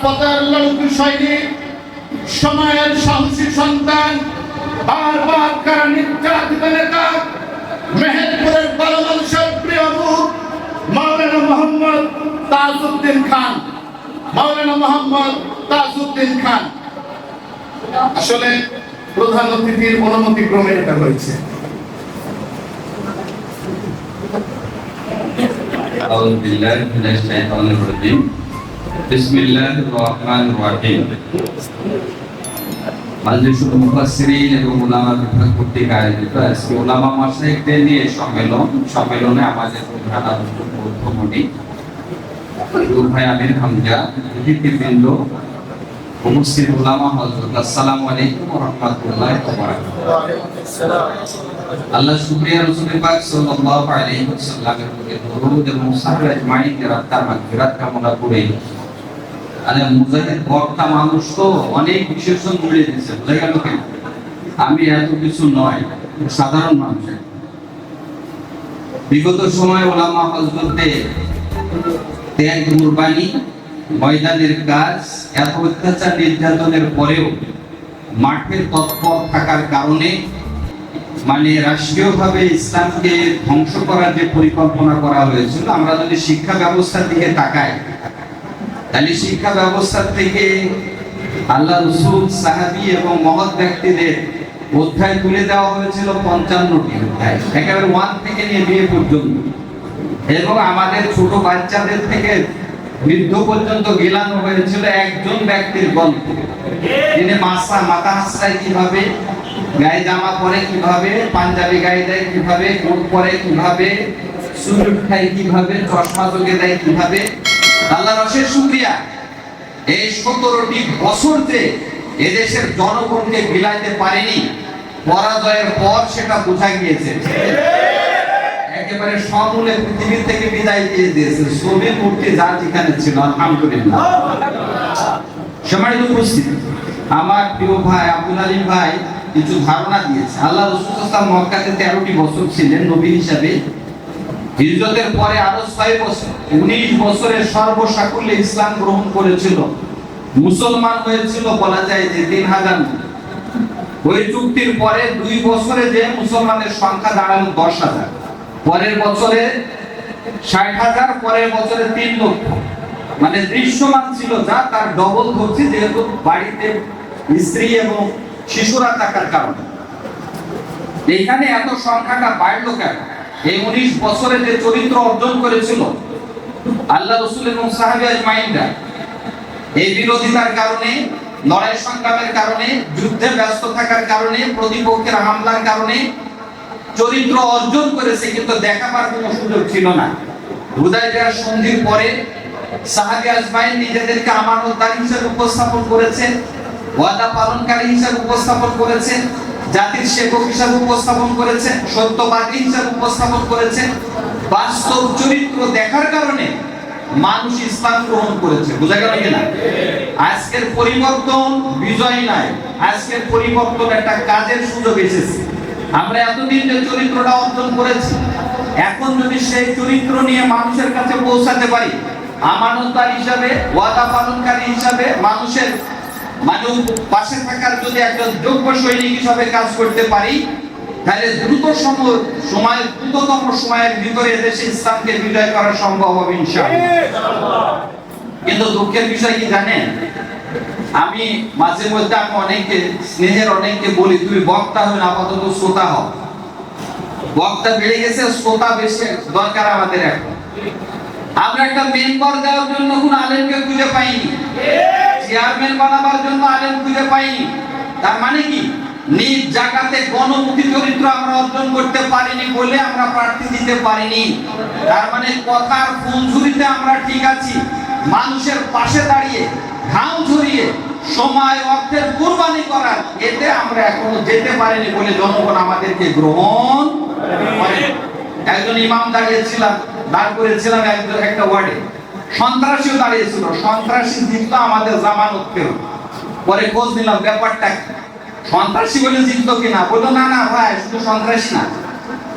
রাজপথের লড়াকু সৈনিক, সময়ের সাহসী সন্তান, বারবার কারা নির্যাতিত নেতা, মেহেরপুরের ভালো মানুষের প্রিয় মুখ মাওলানা মোহাম্মদ তাজউদ্দিন খান। মাওলানা মোহাম্মদ তাজউদ্দিন খান আসলে প্রধান অতিথির অনুমতি ক্রমে এটা হয়েছে। আউযু বিল্লাহি মিনাশ শাইতানির রাজীম। বিসমিল্লাহির রহমানির রহিম। মাজলিসুল মুফাসসিরিন এবং উলামা বিভাগ কর্তৃক আয়োজিত আজকে উলামা মাশায়েখদের নিয়ে সম্মেলনে আমাদের প্রধান আলোচক মধ্যমণি ভাই আমির হামজা, অতিথিবৃন্দ, উপস্থিত উলামা হযরত, আসসালামু আলাইকুম ওয়া রাহমাতুল্লাহি ওয়া বারাকাতুহু। আল্লাহ শুকরিয়া রাসূল পাক সাল্লাল্লাহু আলাইহি ওয়াসাল্লামের প্রতি দরুদ এবং সালাত আজমাইনের তার মাগফিরাত কামনা করে মুজাহিদ বক্তা মানুষ তো অনেক বিশেষণ জুড়ে দিচ্ছে, বোঝা গেল কেন? আমি এত কিছু নয়, সাধারণ মানুষ। বিগত সময় ওলামা হযরতদের ত্যাগ, কুরবানি, ময়দানের কাজ, এত অত্যাচার নির্যাতনের পরেও মাঠে তৎপর থাকার কারণে রাষ্ট্রীয়ভাবে ইসলামকে ধ্বংস করার যে পরিকল্পনা করা হয়েছিল, আমরা যদি শিক্ষা ব্যবস্থার দিকে তাকাই তাহলে শিক্ষা ব্যবস্থা থেকে আল্লাহ রাসূল, সাহাবী এবং মহৎ ব্যক্তিদের অধ্যায় তুলে দেওয়া হয়েছিল 55টি অধ্যায়, একেবারে 1 থেকে নিয়ে বিয়ে পর্যন্ত, এবং আমাদের ছোট বাচ্চাদের থেকে বৃদ্ধ পর্যন্ত গেলানো হয়েছিল একজন ব্যক্তির গল্প। তিনি মাথা হাসড়ায় কিভাবে, গায়ে জামা পরে কিভাবে, পাঞ্জাবি গায়ে দেয় কিভাবে, কোট পরে কিভাবে, চুল খায় কিভাবে, চশমা চোখে দেয় কিভাবে। আল্লাহর অশেষ শুকরিয়া, এই 17টি বছর যে এদেশের জনগণকে বিলাইতে পারেনি, পরাজয়ের পর সেটা বোঝা গিয়েছে। একেবারে সমূলে পৃথিবী থেকে বিদায় দিয়ে দিয়েছে, ছবি মূর্তি যা যেখানে ছিল। আলহামদুলিল্লাহ। সম্মানিত উপস্থিতি, আমার প্রিয় ভাই আব্দুল আলীম ভাই কিছু ধারণা দিয়েছে। আল্লাহ রাসূল সাল্লাল্লাহু আলাইহি ওয়াসাল্লাম মক্কাতে 13টি বছর ছিলেন নবী হিসাবে। হিজরতের পরে আরো 6 বছর, 19 বছরের সর্বসাকুল্যে ইসলাম গ্রহণ করেছিল। মুসলমান হয়েছিল বলা যায় যে 3000। ওই চুক্তির পরে 2 বছরে যে মুসলমানের সংখ্যা দাঁড়ালো 10,000, পরের বছরে 60,000, পরের বছরে 3 লক্ষ। দৃশ্যমান ছিল যা, তার ডবল হচ্ছে, যেহেতু বাড়িতে স্ত্রী এবং শিশুরা থাকার কারণে। এখানে এত সংখ্যাটা বাড়লো কেন? এই 19 বছরে যে চরিত্র অর্জন করেছিল আল্লাহ রাসূল এবং সাহাবী আজমাইনরা, এই বিরোধিতার কারণে, লড়াই সংগ্রামের কারণে, যুদ্ধে ব্যস্ত থাকার কারণে, প্রতিপক্ষের হামলার কারণে চরিত্র অর্জন করেছে, কিন্তু দেখাবার কোনো সুযোগ ছিল না। হুদায়বিয়ার সন্ধির পরে সাহাবী আজমাইন নিজেদেরকে আমানতদার হিসেবে উপস্থাপন করেছেন, ওয়াদা পালনকারী হিসেবে উপস্থাপন করেছেন, জাতির সেবক হিসেবে উপস্থাপন করেছেন, সত্যবাদী হিসেবে উপস্থাপন করেছেন। বাস্তব চরিত্র দেখার কারণে মানুষ ইসলাম গ্রহণ করেছে, বোঝা গেল কিনা? আজকের পরিবর্তন বিজয় নয়, আজকের পরিবর্তন একটা কাজের সুযোগ এসেছে। আমরা এতদিন যে চরিত্রটা অর্জন করেছি, এখন যদি সেই চরিত্র নিয়ে মানুষের কাছে পৌঁছাতে পারি, আমানতদার হিসাবে, ওয়াদা পালনকারী হিসাবে, মানুষের পাশে থাকার যদি একজন যোগ্য সৈনিক হিসাবে কাজ করতে পারি, তাহলে দ্রুততম সময়ের ভিতরে এদেশে ইসলামকে বিজয় করা সম্ভব হবে ইনশাআল্লাহ। কিন্তু দুঃখের বিষয় কি জানেন, আমি মাঝে মধ্যে স্নেহের অনেককে বলি, তুমি বক্তা হও না, আপাতত শ্রোতা হও। বক্তা বেড়ে গেছে, শ্রোতা বেশি দরকার আমাদের। এখন আমরা একটা মেম্বার দেওয়ার জন্য কোন আলেমকে খুঁজে পাইনি, চেয়ারম্যান বানাবার জন্য আলেম খুঁজে পাইনি। তার মানে কি, নিজ জায়গাতে গণমুখী চরিত্র আমরা অর্জন করতে পারিনি বলে আমরা প্রার্থী দিতে পারিনি। তার মানে কথার ফুলঝুরিতে আমরা ঠিক আছি, মানুষের পাশে দাঁড়িয়ে ঘাম ঝরিয়ে সময় অর্থের কুরবানি করার, এতে আমরা এখনো যেতে পারিনি বলে জনগণ আমাদেরকে গ্রহণ করে। একজন ইমাম দাঁড় করেছিলাম একটা ওয়ার্ডে, সন্ত্রাসীও দাঁড়িয়েছিল, সন্ত্রাসী জিতলো আমাদের জামানত পেল। পরে খোঁজ নিলাম ব্যাপারটা সন্ত্রাসী বলে জিতলো কিনা, বললো না না ভাই, শুধু সন্ত্রাসী না,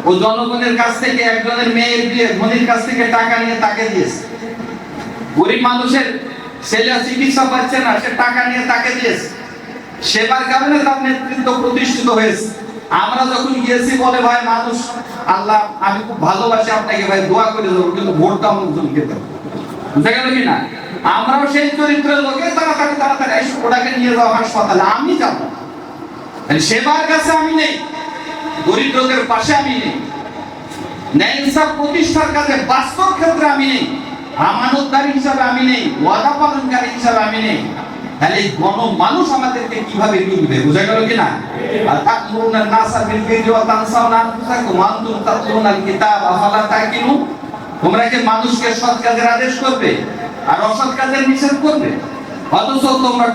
ও জনগণের কাছ থেকে একজনের মেয়ের বিয়ে ধনির কাছ থেকে টাকা নিয়ে তাকে দিয়েছে। গরিব মানুষের ছেলে চিকিৎসা পাচ্ছে না, সে টাকা নিয়ে তাকে দিয়েছে, সেবার কারণে তার নেতৃত্ব প্রতিষ্ঠিত হয়েছে। আমরা যখন গিয়েছি বলে ভাই মানুষ আল্লাহ আমি খুব ভালোবাসি আপনাকে ভাই দোয়া করে দেবো, কিন্তু ভোটটা অমুকজনকে দেবো। বুঝা গেল কি না? আমরাও সেই চরিত্রের লোকে তাড়াতাড়ি তাড়াতাড়ি ওটাকে নিয়ে যাওয়া হাসপাতালে, আমি যাবো, সেবার কাছে আমি নেই, দরিদ্রদের পাশে আমি নেই, ন্যায় ইনসাফ প্রতিষ্ঠার কাজে বাস্তব ক্ষেত্রে আমি নেই, আমানতদারি হিসাবে আমি নেই, ওয়াদা পালনকারী হিসাবে আমি নেই। তাহলে এই মানুষ আমাদেরকে কিভাবে নিবে? বোঝা গেল কিনা? আর তাকমুরুনা নাসা বিল বিররি ওয়া তানসাউনা আনফুসাকুম ওয়া আনতুম তাতলুনাল কিতাব আফালা তাকিলুন। তোমরা কি মানুষকে সৎ কাজের আদেশ করবে আর অসৎ কাজের নিষেধ করবে, অথচ তোমরা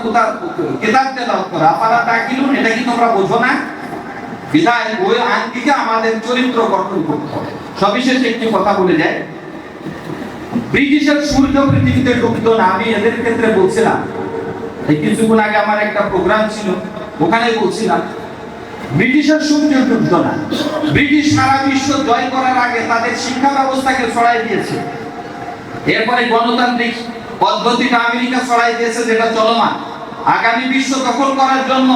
কিতাব তেলাওয়াত করো, আফালা তাকিলুন? এটা কি তোমরা বোঝো না? বিধায় ওই আইন থেকে আমাদের চরিত্র গঠন করতে হবে। সবিশেষে একটি কথা বলে যায়, ব্রিটিশের সূর্য পৃথিবীতে ডুবতো না। আমি এদের ক্ষেত্রে বলছিলাম, এই কিছুক্ষণ আগে আমার একটা প্রোগ্রাম ছিল, ওখানে বলছিলাম ব্রিটিশের সূর্য ডুবতো না। ব্রিটিশ সারা বিশ্ব জয় করার আগে তাদের শিক্ষা ব্যবস্থাকে ছড়াই দিয়েছে, এরপরে গণতান্ত্রিক পদ্ধতিটা আমেরিকা ছড়াই দিয়েছে, যেটা চলমান। আগামী বিশ্ব দখল করার জন্য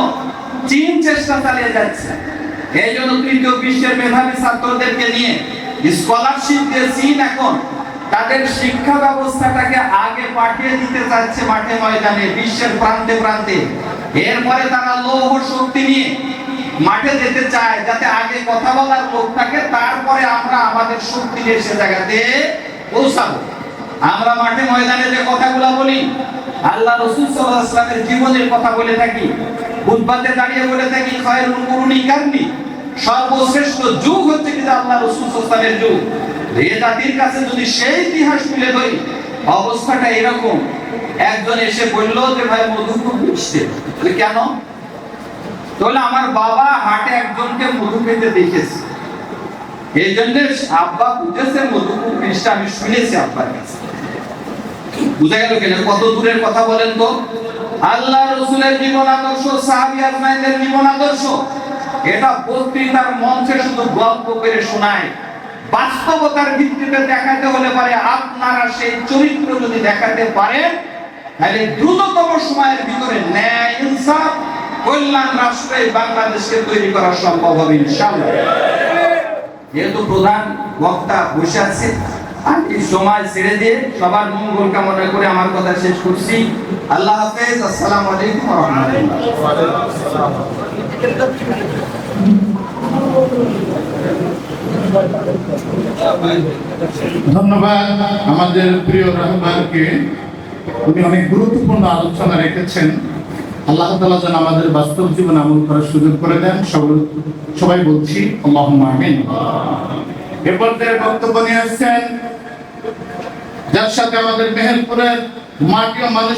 চীন চেষ্টা চালিয়ে যাচ্ছে। এই জন্য তৃতীয় বিশ্বের মেধাবী ছাত্রদেরকে নিয়ে স্কলারশিপ দিয়ে চীন এখন তাদের শিক্ষা ব্যবস্থাটাকে আগে পাঠিয়ে দিতে চাচ্ছে মাঠে ময়দানে, বিশ্বের প্রান্তে প্রান্তে। এরপরে তারা লৌহ শক্তি নিয়ে মাঠে যেতে চায়, যাতে আগে কথা বলার লোক থাকে, তারপরে আমরা আমাদের শক্তি নিয়ে সে জায়গাতে পৌঁছাবো। আমরা মাঠে ময়দানে যে কথাগুলো বলি, আল্লাহ রাসূল সাল্লাল্লাহু আলাইহি ওয়াসাল্লামের জীবনের কথা বলে থাকি, খুতবাতে দাঁড়িয়ে বলে থাকি খায়রুল কুরুনি কারনি, সর্বশ্রেষ্ঠ যুগ হচ্ছে কি আল্লাহ রাসূল সাল্লাল্লাহু আলাইহি ওয়াসাল্লামের যুগ। এই জাতির কাছে যদি সেই ইতিহাস তুলে ধরি, অবস্থাটা এরকম। একজন এসে বলল যে ভাই মধু খুব মিষ্টি। কেন? তাহলে আমার বাবা হাটে একজনকে মধু খেতে দেখেছে, এই জন্য আব্বা বুঝেছে মধু খুব মিষ্টি, আমি শুনেছি আব্বার কাছে। বুঝা গেল কেন? কত দূরের কথা বলেন তো। আল্লাহ রাসূলের জীবন আদর্শ, সাহাবী আজমাইনদের জীবন আদর্শ, এটা বক্তৃতার মঞ্চে শুধু গল্প করে শোনায়। বাস্তবতার ভিত্তিতে দেখাতে হলে পারে আপনারা সেই চরিত্র যদি দেখাতে পারেন, তাহলে দ্রুততম সময়ের ভিতরে ন্যায় ইনসাফ কল্যাণ রাষ্ট্রে বাংলাদেশকে তৈরি করা সম্ভব হবে ইনশাআল্লাহ। যেহেতু প্রধান বক্তা বসে আছে, আর এই সময় ছেড়ে দিয়ে সবার মঙ্গল কামনা করে আমার কথা শেষ করছি। আল্লাহ হাফেজ। আসসালামু আলাইকুম ওয়া রাহমাতুল্লাহ। ধন্যবাদ আমাদের প্রিয় রহমানকে, উনি অনেক গুরুত্বপূর্ণ আলোচনা রেখেছেন। আল্লাহ তাআলা যেন আমাদের বাস্তব জীবনে আমল করার সুযোগ করে দেন। সবাই বলছি আল্লাহুম্মা আমিন। এরপর বক্তব্য নিয়ে আসছেন, যার সাথে আমাদের মেহেরপুরের মাটি ও মানুষ